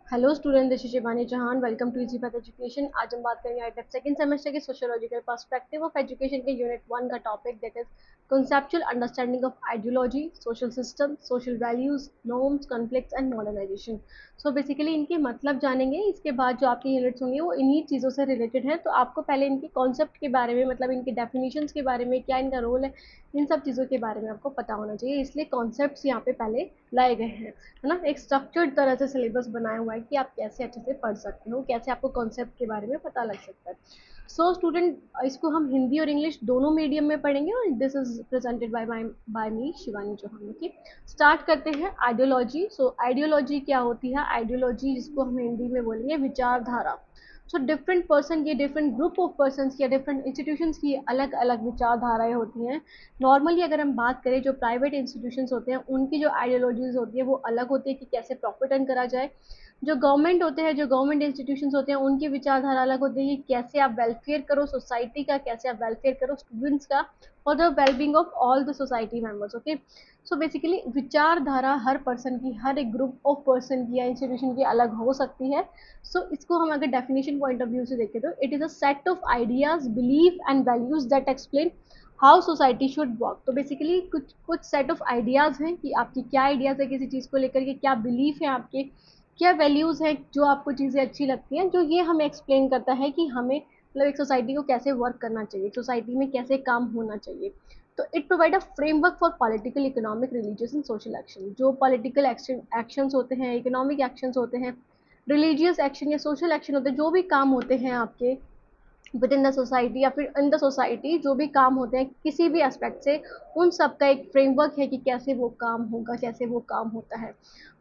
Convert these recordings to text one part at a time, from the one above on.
Hello student, this is Shivani Chauhan. Welcome to easy path education. आज हम बात करेंगे आईटेक सेकंड सेमेस्टर के सोशियोलॉजिकल पर्सपेक्टिव ऑफ एजुकेशन के यूनिट 1 का topic that is conceptual understanding of ideology, social system, social values, norms, conflicts and modernisation. So basically इनके मतलब जानेंगे। इसके बाद जो आपके यूनिट्स होंगे वो इन्हीं चीज़ों से रिलेटेड है। तो आपको पहले इनके कॉन्सेप्ट के बारे में, मतलब इनके डेफिनेशंस के बारे में, क्या इनका रोल है, इन सब चीज़ों के बारे में आपको पता होना चाहिए। इसलिए कॉन्सेप्ट्स यहाँ पे पहले लाए गए हैं, है ना। एक स्ट्रक्चर्ड तरह से सिलेबस बनाया हुआ है कि आप कैसे अच्छे से पढ़ सकते हो, कैसे आपको कॉन्सेप्ट के बारे में पता लग सकता है। सो स्टूडेंट, इसको हम हिंदी और इंग्लिश दोनों मीडियम में पढ़ेंगे और this is presented by me Shivani Chauhan. Okay, start करते हैं। आइडियोलॉजी। सो आइडियोलॉजी क्या होती है? आइडियोलॉजी, जिसको हम हिंदी में बोलेंगे विचारधारा। सो डिफरेंट पर्सन की, डिफरेंट ग्रुप ऑफ पर्सन की या डिफरेंट इंस्टीट्यूशंस की अलग अलग विचारधाराएं होती हैं। नॉर्मली अगर हम बात करें, जो प्राइवेट इंस्टीट्यूशंस होते हैं उनकी जो आइडियोलॉजीज होती है वो अलग होती है कि कैसे प्रॉफिट अर्न करा जाए। जो गवर्नमेंट होते हैं, जो गवर्नमेंट इंस्टीट्यूशंस होते हैं, उनकी विचारधारा अलग होती है कि कैसे आप वेलफेयर करो सोसाइटी का, कैसे आप वेलफेयर करो स्टूडेंट्स का, for the wellbeing of all the society members. Okay, so basically विचारधारा हर पर्सन की, हर एक ग्रुप ऑफ पर्सन की या इंस्टीट्यूशन की अलग हो सकती है। सो इसको हम अगर डेफिनेशन पॉइंट ऑफ व्यू से देखें तो it is a set of ideas, belief and values that explain how society should work. तो बेसिकली कुछ कुछ सेट ऑफ आइडियाज हैं कि आपकी क्या आइडियाज है किसी चीज़ को लेकर के, क्या बिलीफ है आपके, क्या वैल्यूज है, जो आपको चीज़ें अच्छी लगती हैं, जो ये हमें एक्सप्लेन करता है कि हमें मतलब एक सोसाइटी को कैसे वर्क करना चाहिए, सोसाइटी में कैसे काम होना चाहिए। तो it provide a framework for political, economic, religious and social action. जो पॉलिटिकल एक्शंस होते हैं, इकोनॉमिक एक्शंस होते हैं, रिलीजियस एक्शन या सोशल एक्शन होते हैं, जो भी काम होते हैं आपके विद इन द सोसाइटी या फिर इन द सोसाइटी, जो भी काम होते हैं किसी भी एस्पेक्ट से, उन सब का एक फ्रेमवर्क है कि कैसे वो काम होगा, कैसे वो काम होता है।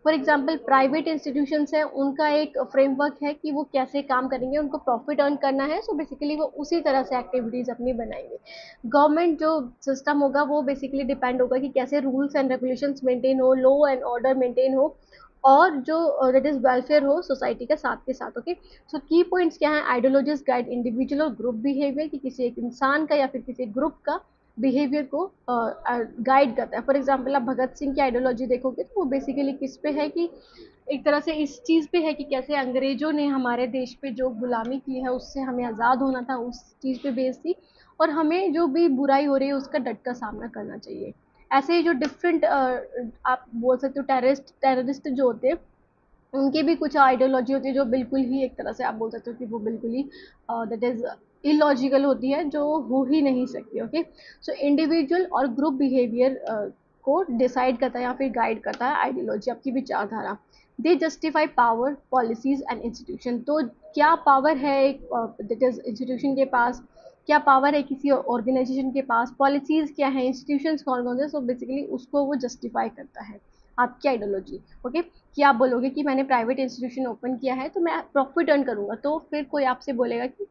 फॉर एग्जाम्पल प्राइवेट इंस्टीट्यूशंस हैं, उनका एक फ्रेमवर्क है कि वो कैसे काम करेंगे, उनको प्रॉफिट अर्न करना है। सो बेसिकली वो उसी तरह से एक्टिविटीज़ अपनी बनाएंगे। गवर्नमेंट जो सिस्टम होगा वो बेसिकली डिपेंड होगा कि कैसे रूल्स एंड रेगुलेशंस मेंटेन हो, लॉ एंड ऑर्डर मेंटेन हो, और जो दैट इज वेलफेयर हो सोसाइटी के साथ साथ। ओके, सो की पॉइंट्स क्या है? आइडियोलॉजीज गाइड इंडिविजुअल और ग्रुप बिहेवियर, कि किसी एक इंसान का या फिर किसी ग्रुप का बिहेवियर को गाइड करता है। फॉर एग्जाम्पल आप भगत सिंह की आइडियोलॉजी देखोगे तो वो बेसिकली किस पे है कि एक तरह से इस चीज़ पे है कि कैसे अंग्रेजों ने हमारे देश पे जो गुलामी की है उससे हमें आज़ाद होना था, उस चीज़ पे बेस थी, और हमें जो भी बुराई हो रही है उसका डट का सामना करना चाहिए। ऐसे ही जो डिफरेंट आप बोल सकते हो टेररिस्ट जो होते हैं, उनकी भी कुछ आइडियोलॉजी होती है जो बिल्कुल ही एक तरह से आप बोल सकते हो कि वो बिल्कुल ही दैट इज इलॉजिकल होती है, जो हो ही नहीं सकती। ओके, सो इंडिविजुअल और ग्रुप बिहेवियर को डिसाइड करता है या फिर गाइड करता है आइडियोलॉजी, आपकी विचारधारा। They justify power, policies and institution. तो क्या पावर है एक दैट इज इंस्टीट्यूशन के पास, क्या पावर है किसी ऑर्गेनाइजेशन के पास, पॉलिसीज क्या है, इंस्टीट्यूशंस कौन कौन से, सो बेसिकली उसको वो जस्टिफाई करता है आपकी आइडियोलॉजी। ओके, कि आप बोलोगे कि मैंने प्राइवेट इंस्टीट्यूशन ओपन किया है तो मैं प्रॉफिट अर्न करूंगा, तो फिर कोई आपसे बोलेगा कि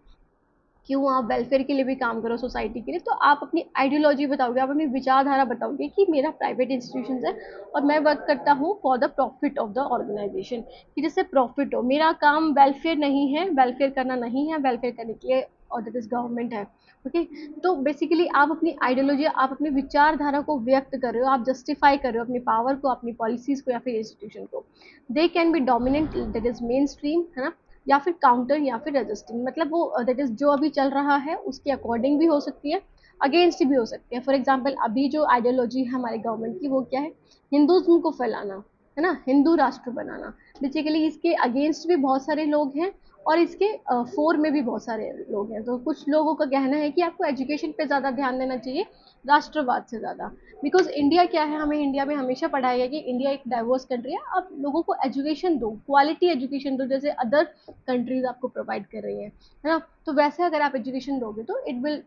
क्यों आप वेलफेयर के लिए भी काम करो सोसाइटी के लिए, तो आप अपनी आइडियोलॉजी बताओगे, आप अपनी विचारधारा बताओगे कि मेरा प्राइवेट इंस्टीट्यूशन है और मैं वर्क करता हूँ for the profit of the organisation, कि जिससे प्रॉफिट हो। मेरा काम वेलफेयर नहीं है, वेलफेयर करना नहीं है, वेलफेयर करने के लिए और दैट इज गवर्नमेंट है। ओके, तो बेसिकली आप अपनी आइडियोलॉजी, आप अपनी विचारधारा को व्यक्त कर रहे हो, आप जस्टिफाई कर रहे हो अपनी पावर को, अपनी पॉलिसीज को या फिर इंस्टीट्यूशन को। They can be dominant, that is main stream, है ना, या फिर काउंटर या फिर रेजिस्टिंग, मतलब वो दैट इज जो अभी चल रहा है उसके अकॉर्डिंग भी हो सकती है, अगेंस्ट भी हो सकती है। फॉर एग्जाम्पल अभी जो आइडियोलॉजी है हमारे गवर्नमेंट की वो क्या है? हिंदुज्म को फैलाना, है ना, हिंदू राष्ट्र बनाना। बेसिकली इसके अगेंस्ट भी बहुत सारे लोग हैं और इसके फोर में भी बहुत सारे लोग हैं। तो कुछ लोगों का कहना है कि आपको एजुकेशन पे ज़्यादा ध्यान देना चाहिए राष्ट्रवाद से ज़्यादा, बिकॉज इंडिया क्या है, हमें इंडिया में हमेशा पढ़ाया गया कि इंडिया एक डाइवर्स कंट्री है, आप लोगों को एजुकेशन दो, क्वालिटी एजुकेशन दो, जैसे अदर कंट्रीज आपको प्रोवाइड कर रही है ना। तो वैसे अगर आप एजुकेशन दोगे तो it will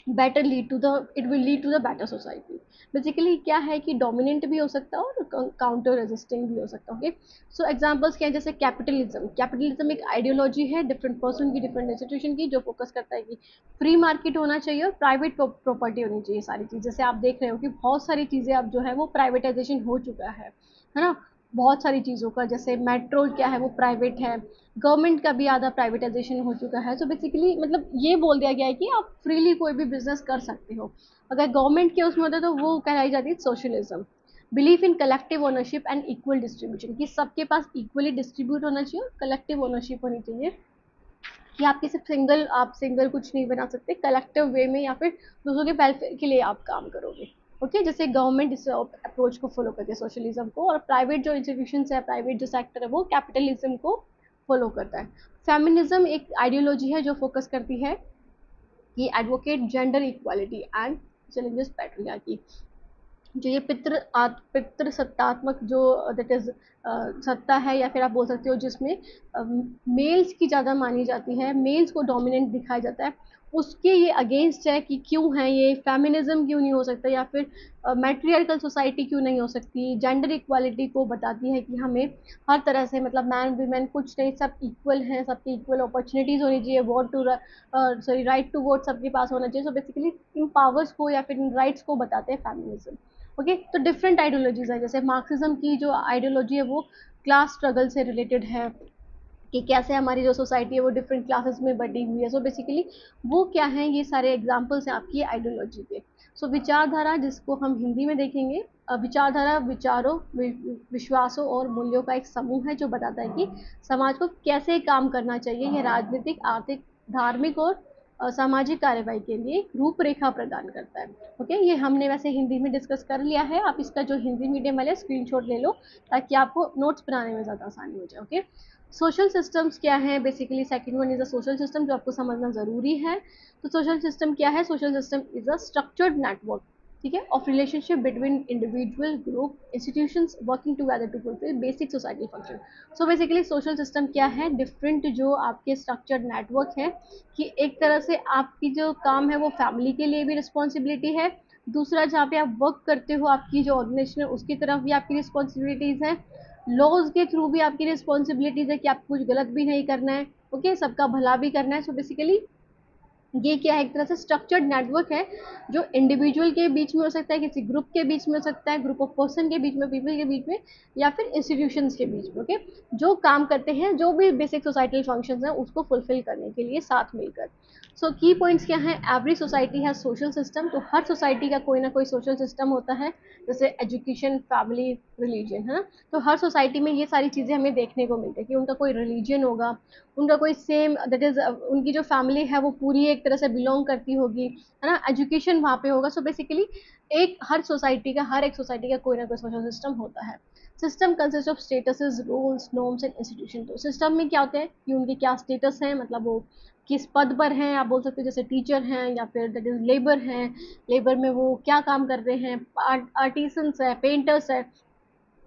lead to the better society. Basically क्या है कि डोमिनेंट भी हो सकता है और काउंटर रेजिस्टिंग भी हो सकता है। ओके, सो एग्जांपल्स क्या है? जैसे कैपिटलिज्म। कैपिटलिज्म एक आइडियोलॉजी है डिफरेंट पर्सन की, डिफरेंट इंस्टीट्यूशन की, जो फोकस करता है कि फ्री मार्केट होना चाहिए और प्राइवेट प्रॉपर्टी होनी चाहिए सारी चीज़। जैसे आप देख रहे हो कि बहुत सारी चीज़ें अब जो है वो प्राइवेटाइजेशन हो चुका है ना। बहुत सारी चीज़ों का, जैसे मेट्रो क्या है वो प्राइवेट है, गवर्नमेंट का भी आधा प्राइवेटाइजेशन हो चुका है। सो बेसिकली मतलब ये बोल दिया गया है कि आप फ्रीली कोई भी बिजनेस कर सकते हो। अगर गवर्नमेंट के उसमें होता है तो वो कहलाई जाती है socialism. Belief in collective ownership and equal distribution, कि सबके पास इक्वली डिस्ट्रीब्यूट होना चाहिए और कलेक्टिव ओनरशिप होनी चाहिए, कि आप किसी सिंगल कुछ नहीं बना सकते, कलेक्टिव वे में या फिर दूसरों के वेलफेयर के लिए आप काम करोगे। ओके, जैसे गवर्नमेंट इस अप्रोच को फॉलो करती है सोशलिज्म को, और प्राइवेट जो इंस्टीट्यूशन है, प्राइवेट जो सेक्टर है, वो कैपिटलिज्म को फॉलो करता है। फेमिनिज्म एक आइडियोलॉजी है जो फोकस करती है कि advocate gender equality and challenges patriarchy. जो ये पितृ सत्तात्मक जो दैट इज सत्ता है, या फिर आप बोल सकते हो जिसमें मेल्स की ज़्यादा मानी जाती है, मेल्स को डोमिनेंट दिखाया जाता है, उसके ये अगेंस्ट है कि क्यों है ये, फेमिनिज्म क्यों नहीं हो सकता, या फिर मैट्रियार्कल सोसाइटी क्यों नहीं हो सकती, जेंडर इक्वालिटी को बताती है कि हमें हर तरह से, मतलब मैन वीमेन कुछ नहीं, सब इक्वल हैं, सबकी इक्वल अपॉर्चुनिटीज़ होनी चाहिए, vote to sorry right to vote सबके पास होना चाहिए। सो बेसिकली इन पावर्स को या फिर इन राइट्स को बताते हैं फेमिनिज्म। ओके, तो डिफरेंट आइडियोलॉजीज है, जैसे मार्क्सिज्म की जो आइडियोलॉजी है वो क्लास स्ट्रगल से रिलेटेड है, कि कैसे हमारी जो सोसाइटी है वो डिफरेंट क्लासेस में बटी हुई है। सो बेसिकली वो क्या है, ये सारे एग्जांपल्स हैं आपकी आइडियोलॉजी के। सो विचारधारा, जिसको हम हिंदी में देखेंगे, विचारधारा विचारों, विश्वासों और मूल्यों का एक समूह है जो बताता है कि समाज को कैसे काम करना चाहिए। यह राजनीतिक, आर्थिक, धार्मिक और सामाजिक कार्यवाही के लिए एक रूपरेखा प्रदान करता है। ओके, ये हमने वैसे हिंदी में डिस्कस कर लिया है, आप इसका जो हिंदी मीडियम वाले स्क्रीनशॉट ले लो ताकि आपको नोट्स बनाने में ज़्यादा आसानी हो जाए। ओके, सोशल सिस्टम्स क्या है, basically second one is a social system, जो आपको समझना ज़रूरी है। तो सोशल सिस्टम क्या है, social system is a structured network, ठीक है, of relationship between individual, group, institutions working together to fulfil basic society function. So basically social system क्या है, डिफरेंट जो आपके स्ट्रक्चर्ड नेटवर्क है, कि एक तरह से आपकी जो काम है वो फैमिली के लिए भी रिस्पॉन्सिबिलिटी है, दूसरा जहाँ पे आप वर्क करते हो आपकी जो ऑर्गेनाइजेशन है उसकी तरफ भी आपकी रिस्पॉन्सिबिलिटीज़ है, लॉज के थ्रू भी आपकी रिस्पॉन्सिबिलिटीज़ है कि आपको कुछ गलत भी नहीं करना है। ओके, सबका भला भी करना है। सो बेसिकली ये क्या है, एक तरह से स्ट्रक्चर्ड नेटवर्क है, जो इंडिविजुअल के बीच में हो सकता है, किसी ग्रुप के बीच में हो सकता है, ग्रुप ऑफ पर्सन के बीच में, पीपल के बीच में, या फिर इंस्टीट्यूशंस के बीच में। ओके, जो काम करते हैं, जो भी बेसिक सोसाइटल फंक्शंस हैं उसको फुलफिल करने के लिए साथ मिलकर। सो की पॉइंट्स क्या हैं, एवरी सोसाइटी है सोशल सिस्टम, तो हर सोसाइटी का कोई ना कोई सोशल सिस्टम होता है, जैसे एजुकेशन, फैमिली, रिलीजन, है ना। तो हर सोसाइटी में ये सारी चीज़ें हमें देखने को मिलती है कि उनका कोई रिलीजन होगा, उनका कोई सेम दैट इज उनकी जो फैमिली है वो पूरी एक तरह से बिलोंग करती होगी, है ना, एजुकेशन वहाँ पे होगा। सो बेसिकली हर एक सोसाइटी का कोई ना कोई सोशल सिस्टम होता है। System consist of statuses, rules, norms and institution. तो सिस्टम में क्या होते हैं कि उनके क्या स्टेटस हैं, मतलब वो किस पद पर हैं, आप बोल सकते हो जैसे टीचर हैं, या फिर दैट इज लेबर हैं, लेबर में वो क्या काम कर रहे हैं, आर्टिसंस है, पेंटर्स है,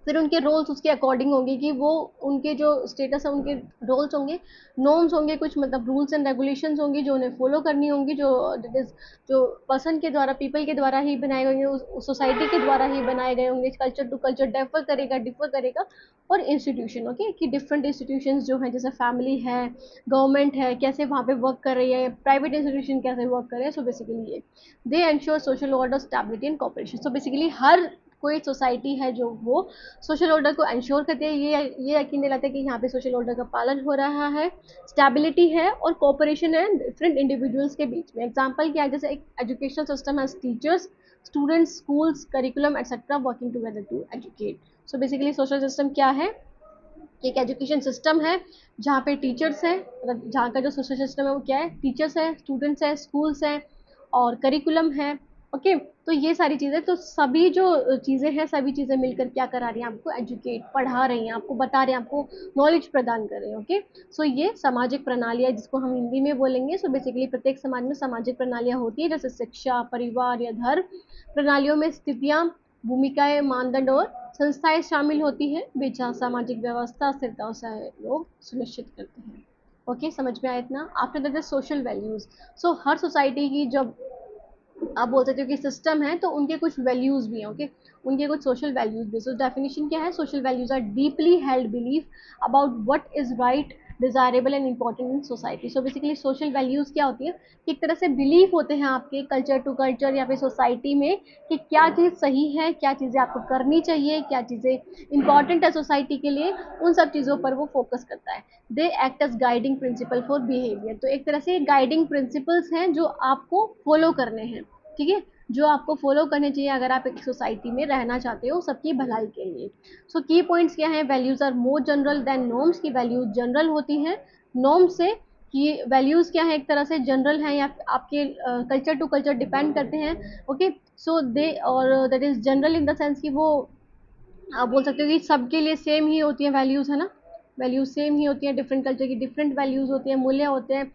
फिर उनके रोल्स उसके अकॉर्डिंग होंगे कि वो उनके जो स्टेटस है उनके रोल्स होंगे, नॉर्म्स होंगे, कुछ मतलब रूल्स एंड रेगुलेशंस होंगी जो उन्हें फॉलो करनी होंगी, जो दैट इज जो पर्सन के द्वारा, पीपल के द्वारा ही बनाए गए होंगे, उस सोसाइटी के द्वारा ही बनाए गए होंगे। कल्चर टू कल्चर डिफर करेगा। और इंस्टीट्यूशन, ओके, कि डिफरेंट इंस्टीट्यूशंस जो है, जैसे फैमिली है, गवर्नमेंट है, कैसे वहाँ पे वर्क कर रही है, प्राइवेट इंस्टीट्यूशन कैसे वर्क कर रहे हैं। सो बेसिकली ये they ensure social order, stability and cooperation. So basically हर कोई सोसाइटी है जो वो सोशल ऑर्डर को एंश्योर करती है, ये यकीन दिलाते हैं कि यहाँ पे सोशल ऑर्डर का पालन हो रहा है, स्टेबिलिटी है और कोऑपरेशन है डिफरेंट इंडिविजुअल्स के बीच में। एग्जांपल क्या है, जैसे एक educational system has teachers, students, schools, curriculum etcetera working together to educate. So basically social system क्या है, एक एजुकेशन सिस्टम है जहाँ पे टीचर्स हैं, मतलब जहाँ का जो सोशल सिस्टम है वो क्या है, टीचर्स है, स्टूडेंट्स है, स्कूल्स हैं और करिकुलम है। ओके, तो ये सारी चीज़ें, तो सभी जो चीज़ें हैं, सभी चीज़ें मिलकर क्या करा रही हैं, आपको एजुकेट, पढ़ा रही हैं, आपको बता रहे हैं, आपको नॉलेज प्रदान कर रहे हैं। ओके, सो ये सामाजिक प्रणालियाँ जिसको हम हिंदी में बोलेंगे। सो बेसिकली प्रत्येक समाज में सामाजिक प्रणालियाँ होती है, जैसे शिक्षा, परिवार या धर्म प्रणालियों में स्थितियाँ, भूमिकाएं, मानदंड और संस्थाएं शामिल होती हैं, वे जहाँ सामाजिक व्यवस्था, स्थिरता और सहयोग सुनिश्चित करते हैं। ओके, समझ में आया इतना। After that social values. So her society की जब आप बोल सकते हो कि सिस्टम है तो उनके कुछ वैल्यूज भी हैं। ओके, उनके कुछ सोशल वैल्यूज भी। सो डेफिनेशन क्या है, social values are deeply held belief about what is right, desirable and important in society. So basically social values क्या होती है कि एक तरह से बिलीफ होते हैं आपके कल्चर टू कल्चर या फिर सोसाइटी में कि क्या चीज़ सही है, क्या चीज़ें आपको करनी चाहिए, क्या चीज़ें इंपॉर्टेंट है सोसाइटी के लिए, उन सब चीज़ों पर वो फोकस करता है। They act as guiding principle for behaviour. तो एक तरह से गाइडिंग प्रिंसिपल्स हैं जो आपको फॉलो करने हैं, ठीक है, जो आपको फॉलो करने चाहिए अगर आप एक सोसाइटी में रहना चाहते हो सबकी भलाई के लिए। सो की पॉइंट्स क्या हैं? Values are more general than norms, की वैल्यूज जनरल होती हैं नॉर्म से। कि वैल्यूज़ क्या है, एक तरह से जनरल हैं या आपके कल्चर टू कल्चर डिपेंड करते हैं। ओके, सो दे और that is general in the sense कि वो आप बोल सकते हो कि सबके लिए सेम ही होती है वैल्यूज़, है ना? वैल्यूज़ सेम ही होती हैं, डिफरेंट कल्चर की डिफरेंट वैल्यूज़ होती हैं, मूल्य होते हैं।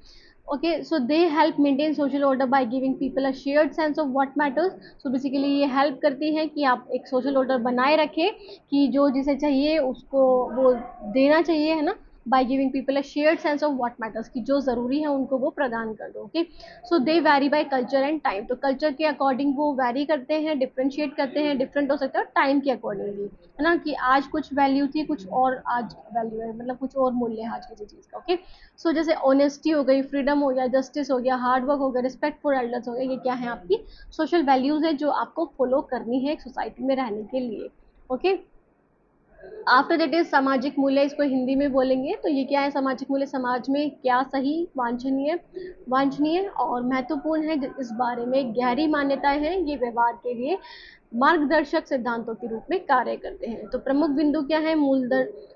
Okay, so they help maintain social order by giving people a shared sense of what matters. So basically ये हेल्प करती हैं कि आप एक सोशल ऑर्डर बनाए रखें कि जो जिसे चाहिए उसको वो देना चाहिए, है ना? By giving people a shared sense of what matters, कि जो ज़रूरी है उनको वो प्रदान कर दो। Okay, so they vary by culture and time. तो कल्चर के अकॉर्डिंग वो वैरी करते हैं, डिफ्रेंशिएट करते हैं, डिफरेंट हो सकता है टाइम के अकॉर्डिंगली, है ना? कि आज कुछ वैल्यू थी, कुछ और आज वैल्यू है, मतलब कुछ और मूल्य है आज किसी चीज़ का। ओके, सो जैसे ऑनेस्टी हो गई, फ्रीडम हो गया, जस्टिस हो गया, हार्ड वर्क हो गया, रिस्पेक्ट फॉर एल्डर्स हो गया, ये क्या है? आपकी सोशल वैल्यूज है जो आपको फॉलो करनी है एक सोसाइटी में रहने के लिए। ओके, आफ्टर दैट इज सामाजिक मूल्य, इसको हिंदी में बोलेंगे तो ये क्या है? सामाजिक मूल्य समाज में क्या सही, वांछनीय वांछनीय और महत्वपूर्ण है, इस बारे में गहरी मान्यताएं हैं। ये व्यवहार के लिए मार्गदर्शक सिद्धांतों के रूप में कार्य करते हैं। तो प्रमुख बिंदु क्या है?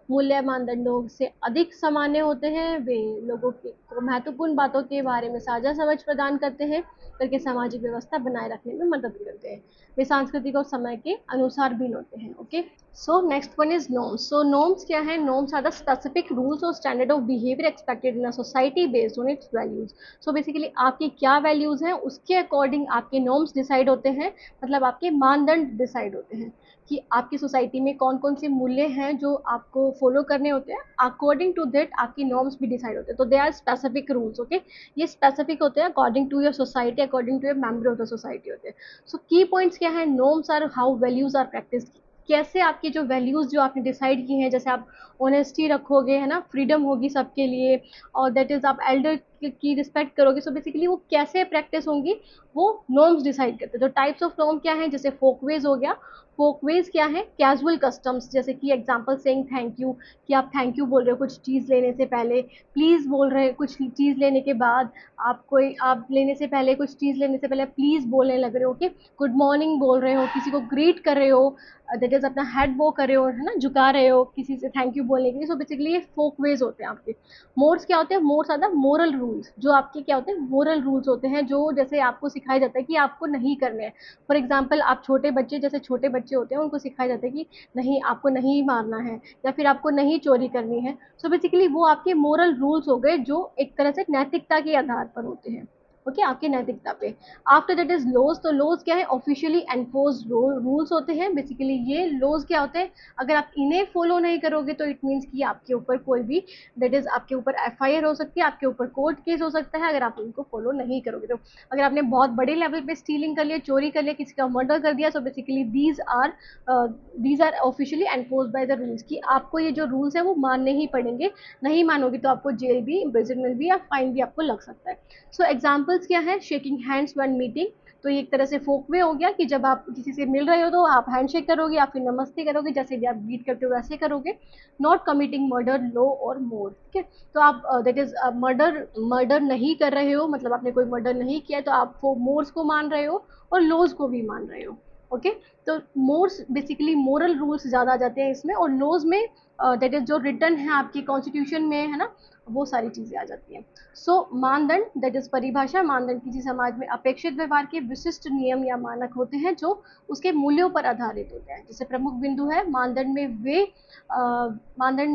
मूल्य मानदंडों से अधिक सामान्य होते हैं। वे लोगों को महत्वपूर्ण बातों के बारे में साझा समझ प्रदान करते हैं, करके सामाजिक व्यवस्था बनाए रखने में मदद करते हैं। वे सांस्कृतिक और समय के अनुसार भिन्न होते हैं। Okay, so next one is norms. So norms क्या है? Norms are the specific rules और standard of behaviour expected in a society based on its values. So basically आपकी क्या वैल्यूज हैं उसके अकॉर्डिंग आपके नॉर्म्स डिसाइड होते हैं, मतलब आपके मानदंड डिसाइड होते हैं कि आपकी सोसाइटी में कौन कौन से मूल्य हैं जो आपको फॉलो करने होते हैं। अकॉर्डिंग टू दैट आपकी नॉर्म्स भी डिसाइड होते हैं। तो they are specific rules. Okay, ये स्पेसिफिक होते हैं according to your society, according to your member of the society होते हैं। सो की पॉइंट्स क्या है? Norms are how values are practice, कैसे आपकी जो वैल्यूज जो आपने डिसाइड की हैं, जैसे आप ऑनेस्टी रखोगे, है ना? फ्रीडम होगी सबके लिए, और दैट इज आप एल्डर की रिस्पेक्ट करोगे। सो बेसिकली वो कैसे प्रैक्टिस होंगी वो नॉर्म्स डिसाइड करते हैं। तो टाइप्स ऑफ नॉर्म क्या है? जैसे फोकवेज हो गया। फोकवेज क्या है? कैजुअल कस्टम्स, जैसे कि एग्जांपल सेइंग थैंक यू, कि आप थैंक यू बोल रहे हो कुछ चीज़ लेने से पहले, प्लीज़ बोल रहे हैं कुछ चीज़ लेने के बाद, आप लेने से पहले कुछ चीज़ लेने से पहले प्लीज़ बोलने लग रहे हो। ओके, गुड मॉर्निंग बोल रहे हो, किसी को ग्रीट कर रहे हो, दैट इज अपना हेड वो कर रहे हो, है ना? झुका रहे हो किसी से थैंक यू बोलने के लिए। सो बेसिकली ये फोक वेज होते हैं आपके। मोड्स क्या होते हैं? Mores are the moral rules, जो आपके क्या होते हैं? मोरल रूल्स होते हैं, जो जैसे आपको सिखाया जाता है कि आपको नहीं करने हैं। फॉर एग्जाम्पल आप छोटे बच्चे, जैसे छोटे बच्चे होते हैं उनको सिखाया जाता है कि नहीं, आपको नहीं मारना है, या फिर आपको नहीं चोरी करनी है। सो बेसिकली वो आपके मोरल रूल्स हो गए जो एक तरह से नैतिकता के आधार पर होते हैं। ओके, आपकी नैतिकता पे। After that is laws. तो लॉज क्या है? ऑफिशियली एनफोर्स रूल्स होते हैं। बेसिकली ये लॉज क्या होते हैं? अगर आप इन्हें फॉलो नहीं करोगे तो इट मीन्स कि आपके ऊपर कोई भी, दैट इज आपके ऊपर एफआईआर हो सकती है, आपके ऊपर कोर्ट केस हो सकता है अगर आप इनको फॉलो नहीं करोगे तो। अगर आपने बहुत बड़े लेवल पे स्टीलिंग कर लिया, चोरी कर लिया, किसी का मर्डर कर दिया, so basically these are officially enforce by the rules, कि आपको ये जो रूल्स है वो मानने ही पड़ेंगे। नहीं मानोगे तो आपको जेल भी, इम्प्रिजनमेंट भी या फाइन भी आपको लग सकता है। सो एग्जाम्पल्स क्या है? Shaking hands when meeting. तो ये एक तरह से फोक वे हो गया कि जब आप किसी से मिल रहे हो तो आप हैंडशेक करोगे या फिर नमस्ते करोगे, जैसे भी आप ग्रीट करते हो वैसे करोगे। नॉट कमिटिंग मर्डर, लो और मोर। ठीक है, तो आप दैट इज मर्डर मर्डर नहीं कर रहे हो, मतलब आपने कोई मर्डर नहीं किया, तो आप वो मोर्स को मान रहे हो और लॉज को भी मान रहे हो। ओके, तो मोर्स बेसिकली मोरल रूल्स ज़्यादा आ जाते हैं इसमें, और लॉज में दैट इज जो रिटर्न है आपकी कॉन्स्टिट्यूशन में, है ना? वो सारी चीज़ें आ जाती हैं। सो मानदंड, दैट इज परिभाषा। मानदंड किसी समाज में अपेक्षित व्यवहार के विशिष्ट नियम या मानक होते हैं जो उसके मूल्यों पर आधारित होते हैं। जैसे प्रमुख बिंदु है मानदंड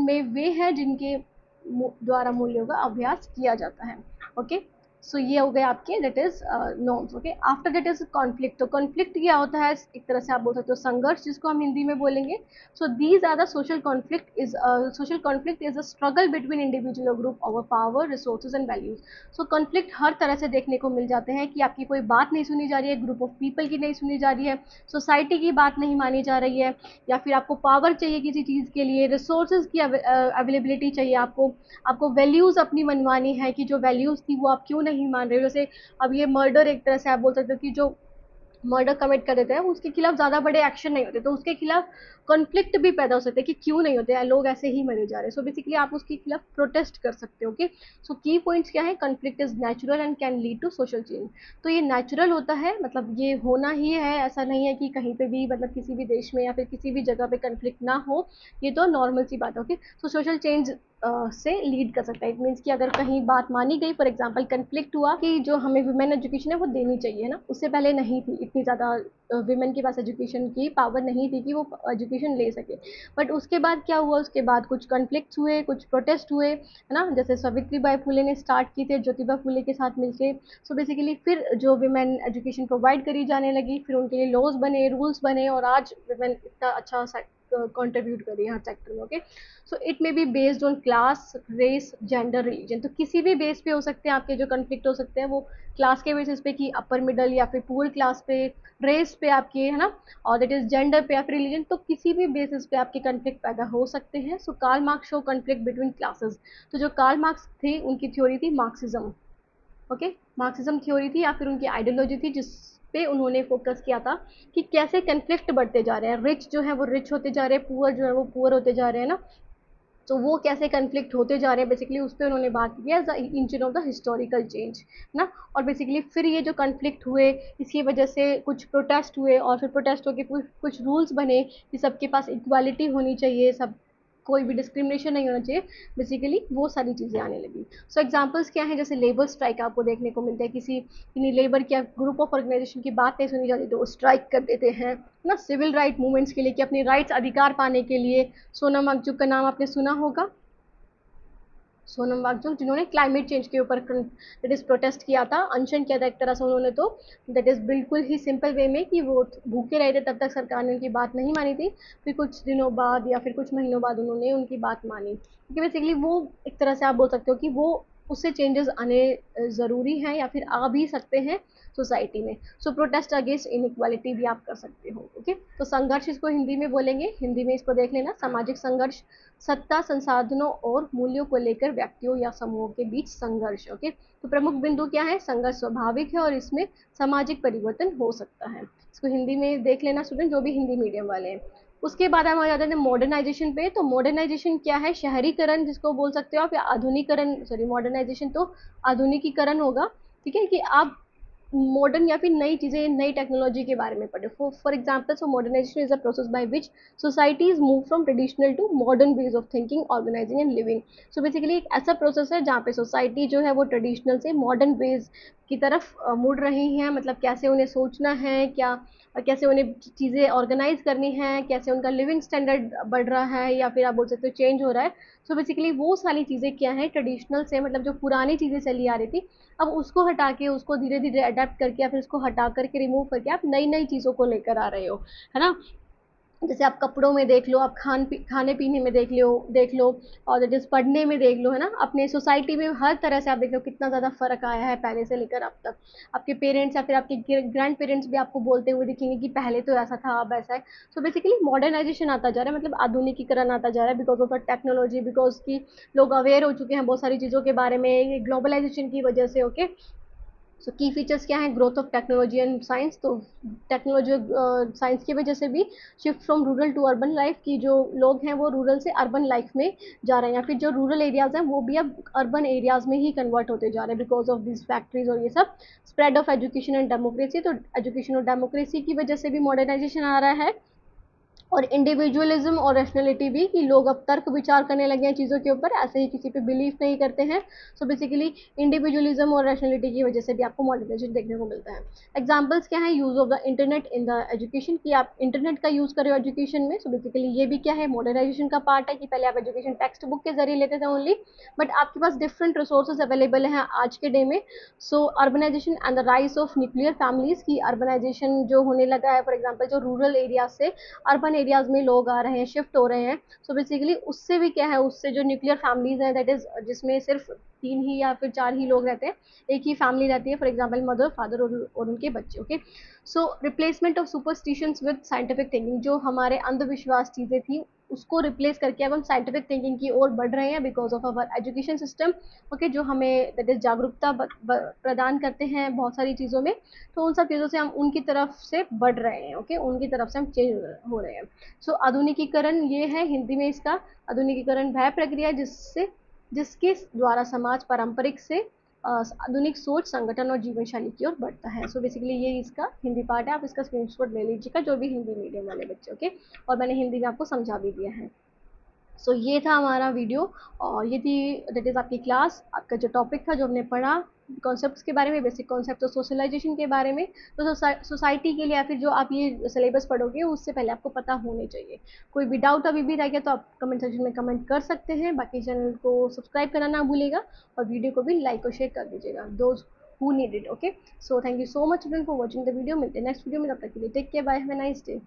में वे हैं जिनके द्वारा मूल्यों का अभ्यास किया जाता है। ओके, सो ये हो गए आपके that is norms. Okay, after that is conflict. तो कॉन्फ्लिक्ट क्या होता है? एक तरह से आप बोल सकते हो संघर्ष, जिसको हम हिंदी में बोलेंगे। So these are the social conflict is a struggle between individual और group over power, resources and values. So conflict हर तरह से देखने को मिल जाते हैं कि आपकी कोई बात नहीं सुनी जा रही है, ग्रुप ऑफ पीपल की नहीं सुनी जा रही है, सोसाइटी की बात नहीं मानी जा रही है, या फिर आपको पावर चाहिए किसी चीज़ के लिए, रिसोर्सेज की अवेलेबिलिटी चाहिए आपको वैल्यूज़ अपनी मनवानी है कि जो वैल्यूज़ थी वो आप क्यों नहीं मान रहे हो। जैसे अब ये मर्डर, एक तरह से आप बोल सकते हो कि जो मर्डर कमिट कर देते हैं, उसके खिलाफ ज़्यादा बड़े एक्शन नहीं होते, तो उसके खिलाफ कॉन्फ्लिक्ट भी पैदा हो सकते हैं कि क्यों नहीं होते हैं, लोग ऐसे ही मरे जा रहे हैं। सो बेसिकली आप उसके खिलाफ प्रोटेस्ट कर सकते हो। ओके, सो की पॉइंट्स क्या है, conflict is natural and can lead to social change. तो ये नेचुरल होता है, मतलब ये होना ही है, ऐसा नहीं है कि कहीं पे भी, मतलब किसी भी देश में या फिर किसी भी जगह पे कॉन्फ्लिक्ट ना हो, ये तो नॉर्मल सी बात है। ओके, सो सोशल चेंज से लीड कर सकता है। इट मीन्स कि अगर कहीं बात मानी गई, फॉर एग्जांपल कन्फ्लिक्ट हुआ कि जो हमें वुमेन एजुकेशन है वो देनी चाहिए, है ना, उससे पहले नहीं थी इतनी ज़्यादा, विमेन के पास एजुकेशन की पावर नहीं थी कि वो एजुकेशन ले सके। बट उसके बाद क्या हुआ, उसके बाद कुछ कॉन्फ्लिक्ट हुए, कुछ प्रोटेस्ट हुए, है ना, जैसे सावित्री बाई फुले ने स्टार्ट की थे ज्योतिबा फुले के साथ मिलके। सो बेसिकली फिर जो विमेन एजुकेशन प्रोवाइड करी जाने लगी, फिर उनके लिए लॉज बने, रूल्स बने, और आज विमेन इतना अच्छा कंट्रीब्यूट करी है हर सेक्टर में। Okay, so it may be based on class, race, gender, religion. तो किसी भी बेस पे हो सकते हैं आपके जो कन्फ्लिक्ट हो सकते हैं, वो क्लास के बेसिस पे कि अपर मिडल या फिर पुअर क्लास पे, रेस पे आपके, है ना, और दैट इज जेंडर पे या फिर रिलीजन। तो किसी भी बेसिस पे आपके कन्फ्लिक्ट पैदा हो सकते हैं। So Karl Marx show conflict between classes. तो जो कार्ल मार्क्स थे उनकी थ्योरी थी मार्क्सिज्म। ओके, मार्क्सिज्म थ्योरी थी या फिर उनकी आइडियोलॉजी थी, जिस पे उन्होंने फोकस किया था कि कैसे कन्फ्लिक्ट बढ़ते जा रहे हैं, रिच जो है वो रिच होते जा रहे हैं, पुअर जो है वो पुअर होते जा रहे हैं ना, तो वो कैसे कन्फ्लिक्ट होते जा रहे हैं, बेसिकली उस पर उन्होंने बात की है as engine of the historical change ना। और बेसिकली फिर ये जो कन्फ्लिक्ट हुए, इसकी वजह से कुछ प्रोटेस्ट हुए, और फिर प्रोटेस्ट होकर कुछ रूल्स बने कि सबके पास इक्वालिटी होनी चाहिए, सब कोई भी डिस्क्रिमिनेशन नहीं होना चाहिए, बेसिकली वो सारी चीज़ें आने लगी। सो एग्जांपल्स क्या हैं, जैसे लेबर स्ट्राइक आपको देखने को मिलता है, किसी लेबर क्या ग्रुप ऑफ ऑर्गेनाइजेशन की बात नहीं सुनी जाती तो वो स्ट्राइक कर देते हैं ना, सिविल राइट मूवमेंट्स के लिए कि अपने राइट्स अधिकार पाने के लिए। सोनम वांगचुक का नाम आपने सुना होगा, सोनम वांगचुक, जिन्होंने क्लाइमेट चेंज के ऊपर दैट इज प्रोटेस्ट किया था, अनशन किया था एक तरह से उन्होंने, तो दैट इज बिल्कुल ही सिंपल वे में कि वो भूखे रहे थे तब तक सरकार ने उनकी बात नहीं मानी थी, फिर कुछ दिनों बाद या फिर कुछ महीनों बाद उन्होंने उनकी बात मानी, क्योंकि बेसिकली वो एक तरह से आप बोल सकते हो कि वो उससे चेंजेस आने ज़रूरी हैं या फिर आ भी सकते हैं सोसाइटी में। सो प्रोटेस्ट अगेंस्ट इनइक्वालिटी भी आप कर सकते हो। ओके, तो संघर्ष इसको हिंदी में बोलेंगे, हिंदी में इसको देख लेना, सामाजिक संघर्ष, सत्ता, संसाधनों और मूल्यों को लेकर व्यक्तियों या समूहों के बीच संघर्ष। ओके, तो प्रमुख बिंदु क्या है, संघर्ष स्वाभाविक है और इसमें सामाजिक परिवर्तन हो सकता है। इसको हिंदी में देख लेना स्टूडेंट, जो भी हिंदी मीडियम वाले हैं। उसके बाद हम आ जाते हैं मॉडर्नाइजेशन पे। तो मॉडर्नाइजेशन क्या है, शहरीकरण जिसको बोल सकते हो आप, या आधुनिकरण, सॉरी मॉडर्नाइजेशन तो आधुनिकीकरण होगा। ठीक है, कि आप मॉडर्न या फिर नई चीज़ें, नई टेक्नोलॉजी के बारे में पढ़े। For example, so modernisation is a process by which societies move from traditional to modern ways of thinking, organising and living. So basically एक ऐसा प्रोसेस है जहाँ पे सोसाइटी जो है वो ट्रेडिशनल से मॉडर्न वेज की तरफ मुड़ रही हैं, मतलब कैसे उन्हें सोचना है, क्या कैसे उन्हें चीज़ें ऑर्गेनाइज करनी है, कैसे उनका लिविंग स्टैंडर्ड बढ़ रहा है या फिर आप बोल सकते हो चेंज हो रहा है। सो बेसिकली वो सारी चीज़ें क्या है, ट्रेडिशनल से, मतलब जो पुरानी चीज़ें चली आ रही थी, अब उसको हटा के, उसको धीरे धीरे अडेप्ट करके या फिर उसको हटा करके, रिमूव करके आप नई नई चीज़ों को लेकर आ रहे हो, है ना। जैसे आप कपड़ों में देख लो, आप खाने पीने में देख लो, और दैट इज पढ़ने में देख लो, है ना, अपने सोसाइटी में हर तरह से आप देख लो कितना ज़्यादा फ़र्क आया है पहले से लेकर अब तक। आपके पेरेंट्स या फिर आपके ग्रैंड पेरेंट्स भी आपको बोलते हुए दिखेंगे कि पहले तो ऐसा था, अब ऐसा है। सो बेसिकली मॉडर्नाइजेशन आता जा रहा है, मतलब आधुनिकीकरण आता जा रहा है, because of the technology, because की लोग अवेयर हो चुके हैं बहुत सारी चीज़ों के बारे में, ग्लोबलाइजेशन की वजह से। ओके, सो की फीचर्स क्या हैं, growth of technology and science. तो टेक्नोलॉजी साइंस की वजह से भी shift from rural to urban life, की जो लोग हैं वो रूरल से अर्बन लाइफ में जा रहे हैं, या फिर जो रूरल एरियाज हैं वो भी अब अर्बन एरियाज में ही कन्वर्ट होते जा रहे हैं बिकॉज ऑफ दिस फैक्ट्रीज और ये सब। Spread of education and democracy, तो एजुकेशन और डेमोक्रेसी की वजह से भी मॉडर्नाइजेशन आ रहा है। और इंडिविजुअलिज्म और रैशनैलिटी भी, कि लोग अब तर्क विचार करने लगे हैं चीज़ों के ऊपर, ऐसे ही किसी पे बिलीव नहीं करते हैं। सो बेसिकली इंडिविजुअलिज्म और रैशनैलिटी की वजह से भी आपको मॉडर्नाइजेशन देखने को मिलता है। एग्जाम्पल्स क्या है, use of the internet in the education, कि आप इंटरनेट का यूज़ कर रहे हो एजुकेशन में। सो बेसिकली ये भी क्या है, मॉडर्नाइजेशन का पार्ट है, कि पहले आप एजुकेशन टेक्स्ट बुक के जरिए लेते थे ओनली, बट आपके पास डिफरेंट रिसोर्सेज अवेलेबल हैं आज के डे में। So urbanisation and the rise of nuclear families, की अर्बनाइजेशन जो होने लगा है, फॉर एग्जाम्पल जो रूरल एरिया से अर्बन एरियाज में लोग आ रहे हैं, शिफ्ट हो रहे हैं। सो बेसिकली उससे भी क्या है, उससे जो न्यूक्लियर फैमिलीज है, दैट इज जिसमें सिर्फ 3 ही या फिर 4 ही लोग रहते हैं, एक ही फैमिली रहती है, फॉर एग्जाम्पल मदर, फादर और उनके बच्चे। Okay, so replacement of superstitions with scientific thinking, जो हमारे अंधविश्वास चीज़ें थी उसको रिप्लेस करके अब हम साइंटिफिक थिंकिंग की ओर बढ़ रहे हैं because of our education system. Okay, जो हमें दैट इज जागरूकता प्रदान करते हैं बहुत सारी चीज़ों में, तो उन सब चीज़ों से हम उनकी तरफ से बढ़ रहे हैं। ओके, उनकी तरफ से हम चेंज हो रहे हैं। सो आधुनिकीकरण ये है हिंदी में इसका, आधुनिकीकरण वह प्रक्रिया जिसके द्वारा समाज पारंपरिक से आधुनिक सोच, संगठन और जीवन शैली की ओर बढ़ता है। सो बेसिकली ये इसका हिंदी पार्ट है, आप इसका स्क्रीनशॉट ले लीजिएगा जो भी हिंदी मीडियम वाले बच्चे। ओके, और मैंने हिंदी में आपको समझा भी दिया है। सो ये था हमारा वीडियो, और ये थी दैट इज़ आपकी क्लास, आपका जो टॉपिक था जो हमने पढ़ा कॉन्सेप्ट्स के बारे में, बेसिक कॉन्सेप्ट और सोशलाइजेशन के बारे में। तो सोसाइटी के लिए या फिर जो आप ये सिलेबस पढ़ोगे उससे पहले आपको पता होने चाहिए। कोई भी डाउट अभी भी रह गया तो आप कमेंट सेक्शन में कमेंट कर सकते हैं। बाकी चैनल को सब्सक्राइब करना ना भूलिएगा और वीडियो को भी लाइक और शेयर कर दीजिएगा, those who need it. Okay, so thank you so much for watching the video. मिलते हैं नेक्स्ट वीडियो में, तब तक के लिए take care, bye, have a nice day.